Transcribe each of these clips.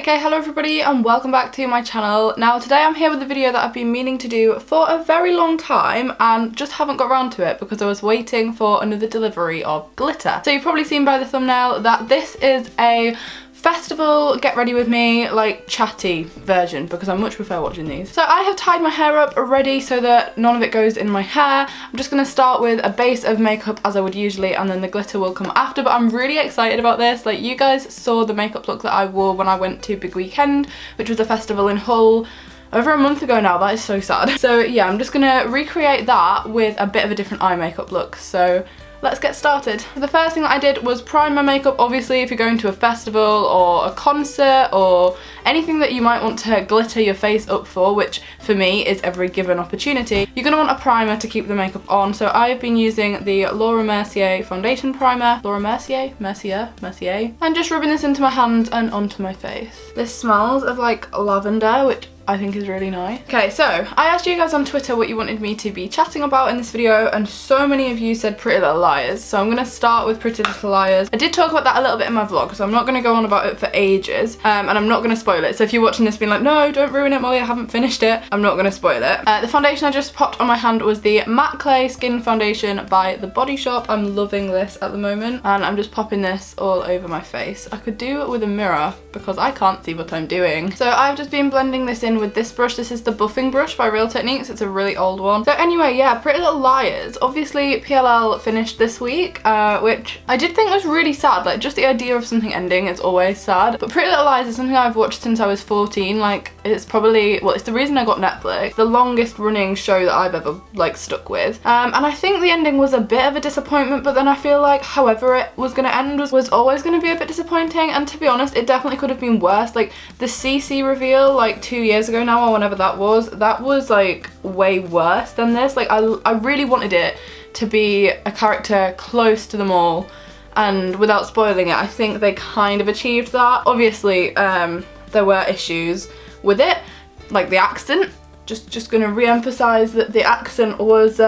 Okay, hello everybody and welcome back to my channel. Now today I'm here with a video that I've been meaning to do for a very long time and just haven't got around to it because I was waiting for another delivery of glitter. So you've probably seen by the thumbnail that this is a festival get ready with me like chatty version because I much prefer watching these. So I have tied my hair up already so that none of it goes in my hair. I'm just going to start with a base of makeup as I would usually, and then the glitter will come after, but I'm really excited about this. Like, you guys saw the makeup look that I wore when I went to Big Weekend, which was a festival in Hull over a month ago now. That is so sad. So yeah, I'm just gonna recreate that with a bit of a different eye makeup look. So let's get started. The first thing that I did was prime my makeup. Obviously, if you're going to a festival or a concert or anything that you might want to glitter your face up for, which for me is every given opportunity, you're gonna want a primer to keep the makeup on. So I've been using the Laura Mercier foundation primer. Laura Mercier? Mercier? And just rubbing this into my hands and onto my face. This smells of like lavender, which I think is really nice. Okay, so I asked you guys on Twitter what you wanted me to be chatting about in this video, and so many of you said Pretty Little Liars, so I'm gonna start with Pretty Little Liars. I did talk about that a little bit in my vlog, so I'm not gonna go on about it for ages, and I'm not gonna spoil it. So if you're watching this being like, no, don't ruin it, Molly, I haven't finished it, I'm not gonna spoil it. The foundation I just popped on my hand was the Matte Clay Skin Foundation by The Body Shop. I'm loving this at the moment, and I'm just popping this all over my face. I could do it with a mirror because I can't see what I'm doing. So I've just been blending this in with this brush. This is the buffing brush by Real Techniques. It's a really old one. So anyway, yeah, Pretty Little Liars. Obviously PLL finished this week, which I did think was really sad. Like, just the idea of something ending is always sad. But Pretty Little Liars is something I've watched since I was 14. Like, it's probably, well, it's the reason I got Netflix. The longest running show that I've ever like stuck with. And I think the ending was a bit of a disappointment, but then I feel like however it was gonna end was always gonna be a bit disappointing. And to be honest, it definitely could have been worse. Like, the CC reveal like 2 years ago now, or whenever that was like way worse than this. Like, I really wanted it to be a character close to them all, and without spoiling it, I think they kind of achieved that. Obviously there were issues with it, like the accent. Just gonna re-emphasize that the accent was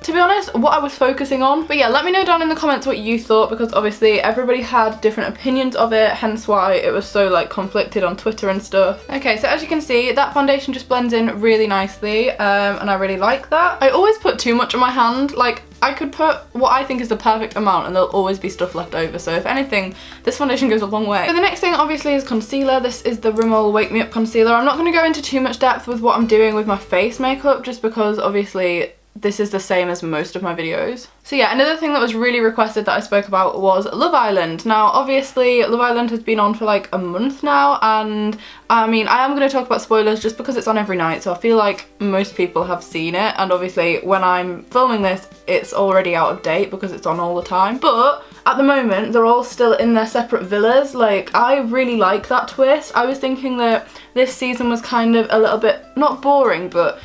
to be honest, what I was focusing on. But yeah, let me know down in the comments what you thought, because obviously everybody had different opinions of it, hence why it was so like conflicted on Twitter and stuff. Okay, so as you can see, that foundation just blends in really nicely, and I really like that. I always put too much on my hand. Like, I could put what I think is the perfect amount and there'll always be stuff left over, so if anything, this foundation goes a long way. So the next thing obviously is concealer. This is the Rimmel Wake Me Up concealer. I'm not going to go into too much depth with what I'm doing with my face makeup, just because obviously this is the same as most of my videos. So yeah, another thing that was really requested that I spoke about was Love Island. Now obviously Love Island has been on for like a month now, and I mean, I am going to talk about spoilers just because it's on every night, so I feel like most people have seen it, and obviously when I'm filming this it's already out of date because it's on all the time. But at the moment they're all still in their separate villas. Like, I really like that twist. I was thinking that this season was kind of a little bit, not boring, but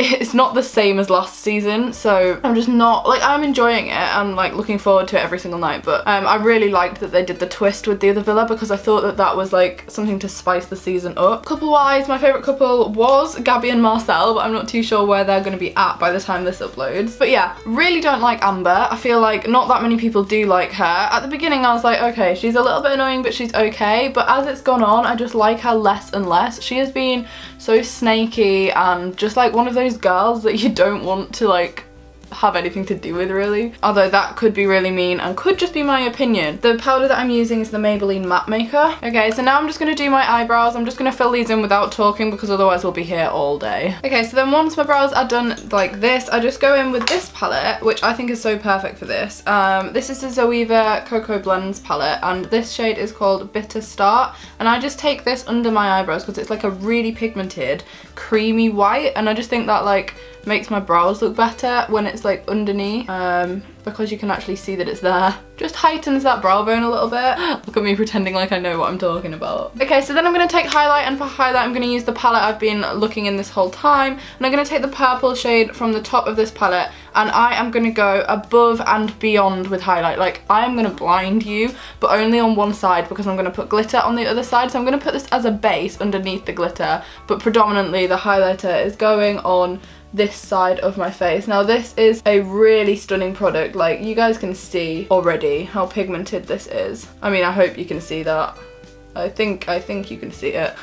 it's not the same as last season, so I'm just not, like, I'm enjoying it. I'm like looking forward to it every single night, but I really liked that they did the twist with the other villa because I thought that that was like something to spice the season up. Couple wise, my favourite couple was Gabby and Marcel, but I'm not too sure where they're going to be at by the time this uploads. But yeah, really don't like Amber. I feel like not that many people do like her. At the beginning I was like, okay, she's a little bit annoying but she's okay, but as it's gone on I just like her less and less. She has been so snaky and just like one of those girls that you don't want to like have anything to do with, really. Although that could be really mean and could just be my opinion. The powder that I'm using is the Maybelline Matte Maker. Okay, so now I'm just going to do my eyebrows. I'm just going to fill these in without talking because otherwise we'll be here all day. Okay, so then once my brows are done like this, I just go in with this palette, which I think is so perfect for this. This is the Zoeva Cocoa Blends palette, and this shade is called Bitter Start, and I just take this under my eyebrows because it's like a really pigmented creamy white, and I just think that like makes my brows look better when it's like underneath, because you can actually see that it's there. Just heightens that brow bone a little bit. Look at me pretending like I know what I'm talking about. Okay, so then I'm going to take highlight, and for highlight I'm going to use the palette I've been looking in this whole time, and I'm going to take the purple shade from the top of this palette, and I am going to go above and beyond with highlight. Like, I am going to blind you, but only on one side because I'm going to put glitter on the other side. So I'm going to put this as a base underneath the glitter, but predominantly the highlighter is going on this side of my face. Now this is a really stunning product. Like, you guys can see already how pigmented this is. I mean, I hope you can see that. I think you can see it.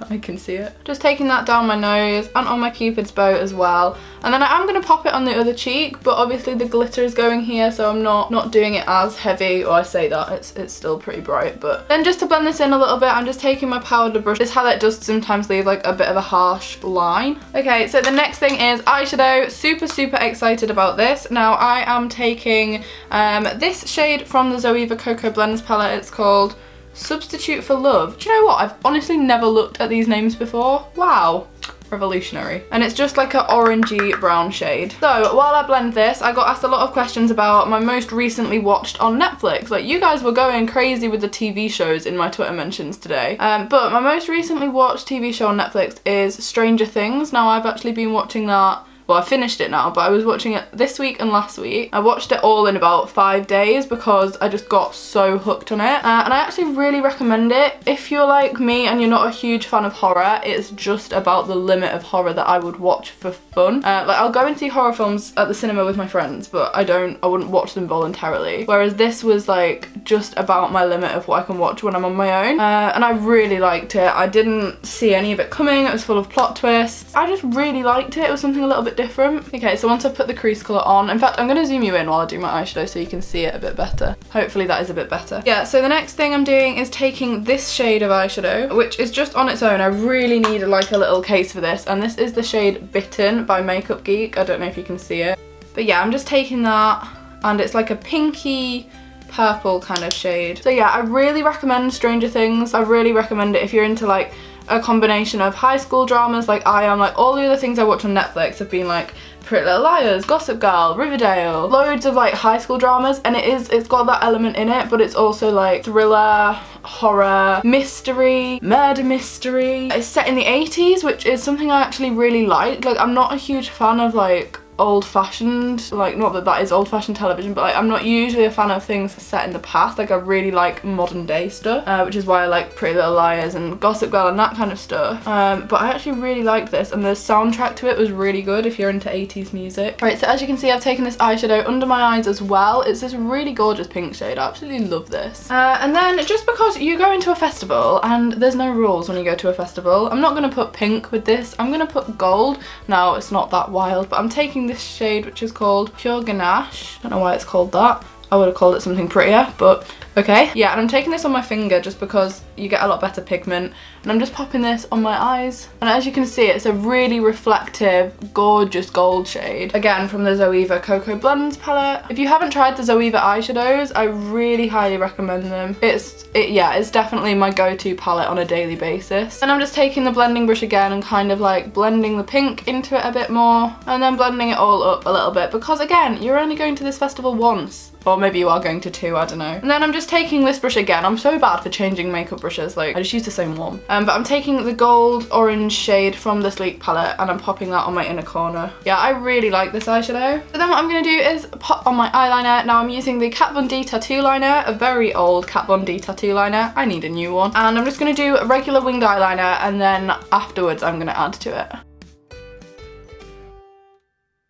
I can see it. Just taking that down my nose and on my cupid's bow as well. And then I am going to pop it on the other cheek, but obviously the glitter is going here, so I'm not doing it as heavy. Or I say that, it's still pretty bright. But then just to blend this in a little bit, I'm just taking my powder brush. This highlight does sometimes leave like a bit of a harsh line. Okay, so the next thing is eyeshadow. Super excited about this. Now I am taking this shade from the Zoeva Cocoa Blends palette. It's called Substitute for Love. Do you know what? I've honestly never looked at these names before. Wow. Revolutionary. And it's just like an orangey brown shade. So while I blend this, I got asked a lot of questions about my most recently watched on Netflix. Like, you guys were going crazy with the TV shows in my Twitter mentions today. But my most recently watched TV show on Netflix is Stranger Things. Now I've actually been watching that. Well, I finished it now, but I was watching it this week and last week. I watched it all in about 5 days because I just got so hooked on it. And I actually really recommend it. If you're like me and you're not a huge fan of horror, it's just about the limit of horror that I would watch for fun. Like, I'll go and see horror films at the cinema with my friends, but I wouldn't watch them voluntarily. Whereas this was like just about my limit of what I can watch when I'm on my own. And I really liked it. I didn't see any of it coming. It was full of plot twists. I just really liked it. It was something a little bit different. Okay, so once I've put the crease colour on, in fact I'm going to zoom you in while I do my eyeshadow so you can see it a bit better. Hopefully that is a bit better. Yeah, so the next thing I'm doing is taking this shade of eyeshadow, which is just on its own. I really need like a little case for this, and this is the shade Bitten by Makeup Geek. I don't know if you can see it, but yeah, I'm just taking that, and it's like a pinky purple kind of shade. So yeah, I really recommend Stranger Things. I really recommend it if you're into like a combination of high school dramas like I am. Like, all the other things I watch on Netflix have been like Pretty Little Liars, Gossip Girl, Riverdale, loads of like high school dramas, and it's got that element in it, but it's also like thriller, horror, mystery, murder mystery. It's set in the 80s, which is something I actually really like. Like, I'm not a huge fan of like old-fashioned, like, not that that is old-fashioned television, but like I'm not usually a fan of things set in the past. Like, I really like modern day stuff, which is why I like Pretty Little Liars and Gossip Girl and that kind of stuff. But I actually really liked this, and the soundtrack to it was really good if you're into 80s music. Right, so as you can see, I've taken this eyeshadow under my eyes as well. It's this really gorgeous pink shade. I absolutely love this. And then just because you go into a festival and there's no rules when you go to a festival, I'm not going to put pink with this. I'm going to put gold. Now, it's not that wild, but I'm taking this shade which is called Pure Ganache. I don't know why it's called that. I would have called it something prettier, but okay. Yeah, and I'm taking this on my finger just because you get a lot better pigment, and I'm just popping this on my eyes. And as you can see, it's a really reflective, gorgeous gold shade. Again, from the Zoeva Cocoa Blends palette. If you haven't tried the Zoeva eyeshadows, I really highly recommend them. Yeah, it's definitely my go-to palette on a daily basis. And I'm just taking the blending brush again and kind of like blending the pink into it a bit more, and then blending it all up a little bit, because again, you're only going to this festival once. Or maybe you are going to 2, I don't know. And then I'm just taking this brush again. I'm so bad for changing makeup brushes, like I just use the same one. But I'm taking the gold orange shade from the Sleek palette and I'm popping that on my inner corner. Yeah, I really like this eyeshadow. So then what I'm gonna do is pop on my eyeliner. Now I'm using the Kat Von D tattoo liner, a very old Kat Von D tattoo liner. I need a new one. And I'm just gonna do a regular winged eyeliner, and then afterwards I'm gonna add to it.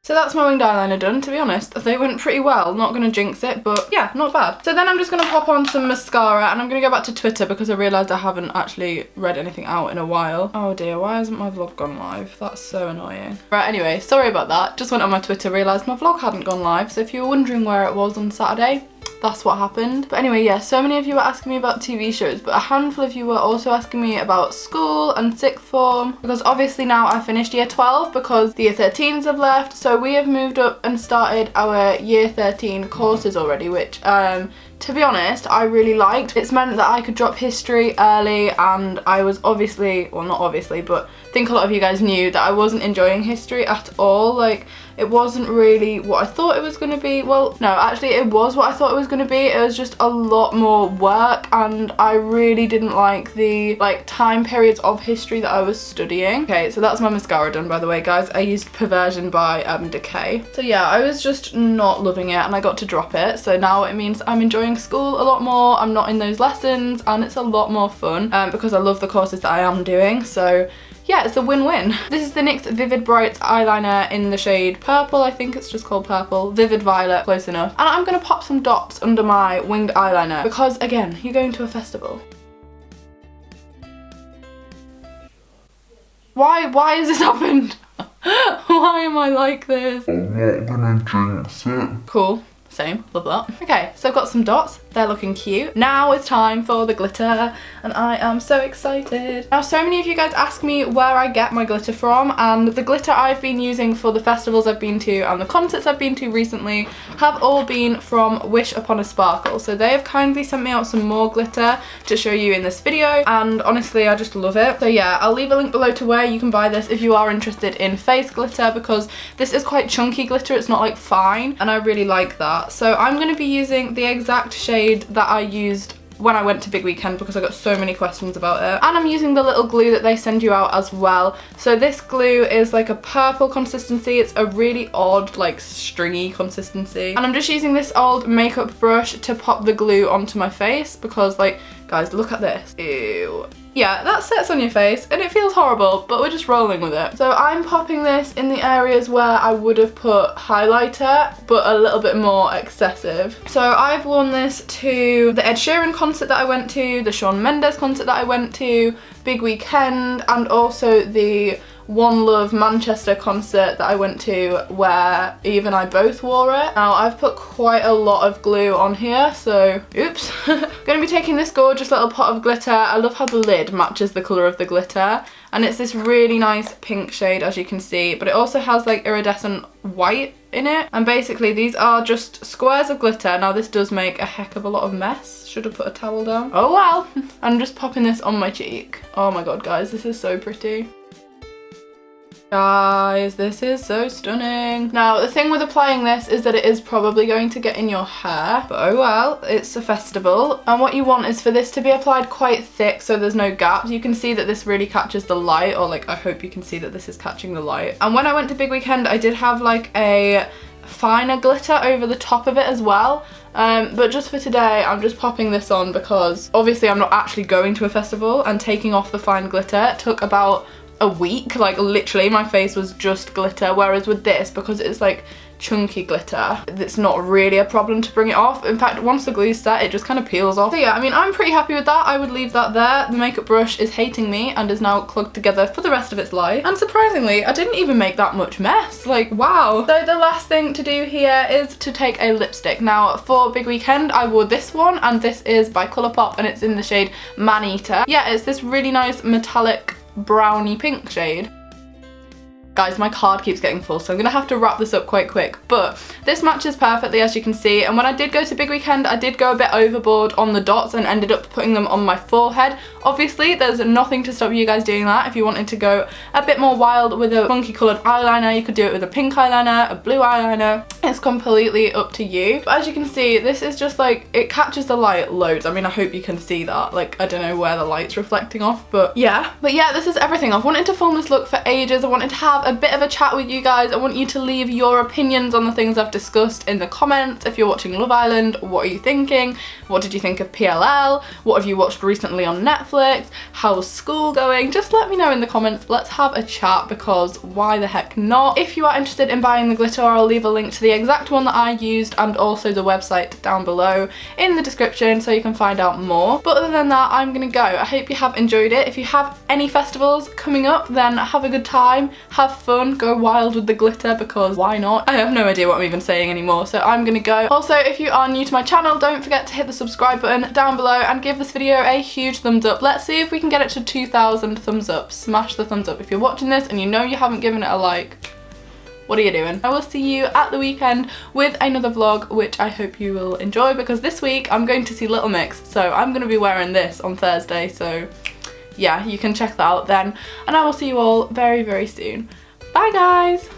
So that's my winged eyeliner done. To be honest, they went pretty well. Not gonna jinx it, but yeah, not bad. So then I'm just gonna pop on some mascara, and I'm gonna go back to Twitter because I realised I haven't actually read anything out in a while. Oh dear, why hasn't my vlog gone live? That's so annoying. Right, anyway, sorry about that. Just went on my Twitter, realised my vlog hadn't gone live. So if you were wondering where it was on Saturday, that's what happened. But anyway, yeah, so many of you were asking me about TV shows, but a handful of you were also asking me about school and sixth form, because obviously now I finished year 12 because the year 13s have left, so we have moved up and started our year 13 courses already, which to be honest, I really liked. It's meant that I could drop history early, and I was obviously, well, not obviously, but I think a lot of you guys knew that I wasn't enjoying history at all. Like, it wasn't really what I thought it was going to be. Well, no, actually it was what I thought it was going to be. It was just a lot more work, and I really didn't like the time periods of history that I was studying. Okay, so that's my mascara done, by the way, guys. I used Perversion by Decay. So yeah, I was just not loving it, and I got to drop it. So now it means I'm enjoying school a lot more. I'm not in those lessons, and it's a lot more fun because I love the courses that I am doing. So yeah, it's a win-win. This is the NYX Vivid Bright eyeliner in the shade Purple. I think it's just called Purple. Vivid Violet, close enough. And I'm gonna pop some dots under my winged eyeliner because, again, you're going to a festival. Why has this happened? Why am I like this? I'm not gonna jinx it. Cool. Same, love that. Okay, so I've got some dots, they're looking cute. Now it's time for the glitter, and I am so excited. Now, so many of you guys ask me where I get my glitter from, and the glitter I've been using for the festivals I've been to and the concerts I've been to recently have all been from Wish Upon a Sparkle. So they have kindly sent me out some more glitter to show you in this video, and honestly, I just love it. So yeah, I'll leave a link below to where you can buy this if you are interested in face glitter, because this is quite chunky glitter, it's not like fine, and I really like that. So I'm going to be using the exact shade that I used when I went to Big Weekend because I got so many questions about it. And I'm using the little glue that they send you out as well. So this glue is like a purple consistency. It's a really odd, like stringy consistency. And I'm just using this old makeup brush to pop the glue onto my face because, like, guys, look at this. Ew. Yeah, that sets on your face and it feels horrible, but we're just rolling with it. So I'm popping this in the areas where I would have put highlighter, but a little bit more excessive. So I've worn this to the Ed Sheeran concert that I went to, the Shawn Mendes concert that I went to, Big Weekend, and also the One Love Manchester concert that I went to where Eve and I both wore it. Now I've put quite a lot of glue on here, so oops. Gonna be taking this gorgeous little pot of glitter. I love how the lid matches the colour of the glitter, and it's this really nice pink shade, as you can see, but it also has like iridescent white in it. And basically these are just squares of glitter. Now this does make a heck of a lot of mess. Should have put a towel down. Oh well. I'm just popping this on my cheek. Oh my god, guys, this is so pretty. Guys, this is so stunning. Now, the thing with applying this is that it is probably going to get in your hair, but oh well, it's a festival. And what you want is for this to be applied quite thick so there's no gaps. You can see that this really catches the light, or like I hope you can see that this is catching the light. And when I went to Big Weekend, I did have like a finer glitter over the top of it as well. But just for today, I'm just popping this on because obviously I'm not actually going to a festival, and taking off the fine glitter took about a week. Like literally my face was just glitter, whereas with this, because it's like chunky glitter, it's not really a problem to bring it off. In fact, once the glue's set, it just kind of peels off. So yeah, I mean, I'm pretty happy with that. I would leave that there. The makeup brush is hating me and is now plugged together for the rest of its life. And surprisingly, I didn't even make that much mess. Like, wow. So the last thing to do here is to take a lipstick. Now, for Big Weekend, I wore this one, and this is by Colourpop, and it's in the shade Man Eater. Yeah, it's this really nice metallic browny pink shade. Guys, my card keeps getting full, so I'm gonna have to wrap this up quite quick, but this matches perfectly, as you can see. And when I did go to Big Weekend, I did go a bit overboard on the dots and ended up putting them on my forehead. Obviously, there's nothing to stop you guys doing that. If you wanted to go a bit more wild with a funky coloured eyeliner, you could do it with a pink eyeliner, a blue eyeliner. It's completely up to you. But as you can see, this is just like, it catches the light loads. I mean, I hope you can see that. Like, I don't know where the light's reflecting off, but yeah. But yeah, this is everything. I've wanted to film this look for ages. I wanted to have a bit of a chat with you guys. I want you to leave your opinions on the things I've discussed in the comments. If you're watching Love Island, what are you thinking? What did you think of PLL? What have you watched recently on Netflix? How's school going? Just let me know in the comments. Let's have a chat, because why the heck not? If you are interested in buying the glitter, I'll leave a link to the exact one that I used and also the website down below in the description so you can find out more. But other than that, I'm gonna go. I hope you have enjoyed it. If you have any festivals coming up, then have a good time, have fun, go wild with the glitter, because why not? I have no idea what I'm even saying anymore, so I'm gonna go. Also, if you are new to my channel, don't forget to hit the subscribe button down below and give this video a huge thumbs up. Let's see if we can get it to 2,000 thumbs up. Smash the thumbs up. If you're watching this and you know you haven't given it a like, what are you doing? I will see you at the weekend with another vlog, which I hope you will enjoy, because this week I'm going to see Little Mix, so I'm going to be wearing this on Thursday, so yeah, you can check that out then, and I will see you all very, very soon. Bye guys!